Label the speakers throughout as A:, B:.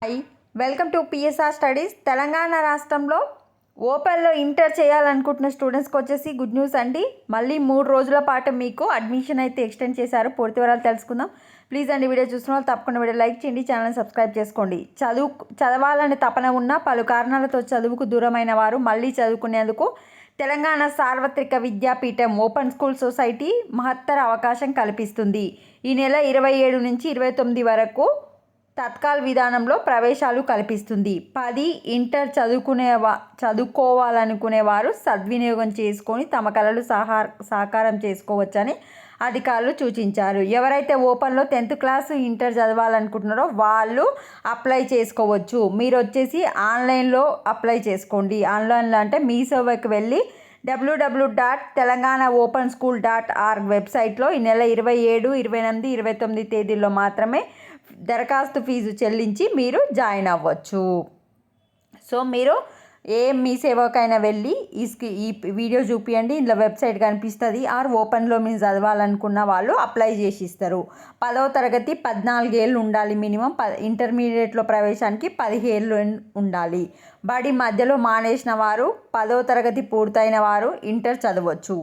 A: Hi, welcome to PSR studies. Telangana రాష్ట్రంలో ఓపెన్లో inter చేయాలనుకుంటున్న స్టూడెంట్స్కి వచ్చేసి గుడ్ న్యూస్ అండి. మళ్ళీ 3 రోజుల పాటు మీకు అడ్మిషన్ అయితే ఎక్స్టెండ్ చేశారు. పూర్తి వివరాలు తెలుసుకుందాం. ప్లీజ్ అండి, వీడియో చూసిన వాళ్ళు తప్పకుండా వీడియో లైక్ చేయండి, ఛానల్ సబ్స్క్రైబ్ చేసుకోండి. చదవాలని తపన ఉన్న పలు కారణాలతో చదువుకు దూరమైన వారు మళ్ళీ చదువుకునేందుకు తెలంగాణ సార్వత్రిక విద్యాపీఠం ఓపెన్ స్కూల్ సొసైటీ మహత్తర అవకాశం కల్పిస్తుంది. ఈ నెల 27 నుంచి 29 వరకు తత్కాల్ విధానంలో ప్రవేశాలు కల్పిస్తుంది. 10 ఇంటర్ చదువుకోవాలనుకునేవారు సద్వినియోగం చేసుకొని తమ కలలు సాకారం చేసుకోవచ్చని అధికారులు సూచించారు. ఎవరైతే ఓపెన్లో 10th క్లాస్ ఇంటర్ చదవాలనుకుంటున్నారో వాళ్ళు అప్లై చేసుకోవచ్చు. మీరు వచ్చేసి ఆన్లైన్లో అప్లై చేసుకోండి. ఆన్లైన్లో అంటే మీ సేవకి వెళ్ళి www.telanganaopenSchool.org వెబ్సైట్లో ఈ నెల 27, 28, 29 తేదీల్లో మాత్రమే దరఖాస్తు ఫీజు చెల్లించి మీరు జాయిన్ అవ్వచ్చు. సో మీరు మీ సేవకైనా వెళ్ళి ఈ వీడియో చూపియండి, ఇందులో వెబ్సైట్ కనిపిస్తుంది. ఓపెన్లో మీరు చదవాలనుకున్న వాళ్ళు అప్లై చేసి ఇస్తారు. 10వ తరగతి 14 ఏళ్ళు ఉండాలి మినిమం. ఇంటర్మీడియట్లో ప్రవేశానికి 15 ఏళ్ళు ఉండాలి. బడి మధ్యలో మానేసిన వారు, 10వ తరగతి పూర్తయిన వారు ఇంటర్ చదవచ్చు.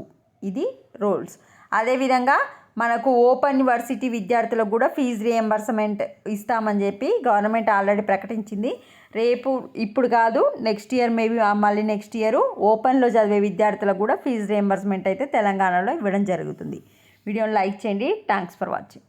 A: ఇది రూల్స్. అదేవిధంగా మనకు ఓపెన్ యూనివర్సిటీ విద్యార్థులకు కూడా ఫీజు రియంబర్స్మెంట్ ఇస్తామని చెప్పి గవర్నమెంట్ ఆల్రెడీ ప్రకటించింది. ఇప్పుడు కాదు, నెక్స్ట్ ఇయర్ మేబీ మళ్ళీ నెక్స్ట్ ఇయర్ ఓపెన్లో చదివే విద్యార్థులకు కూడా ఫీజు రియంబర్స్మెంట్ అయితే తెలంగాణలో ఇవ్వడం జరుగుతుంది. వీడియోని లైక్ చేయండి. Thanks for watching.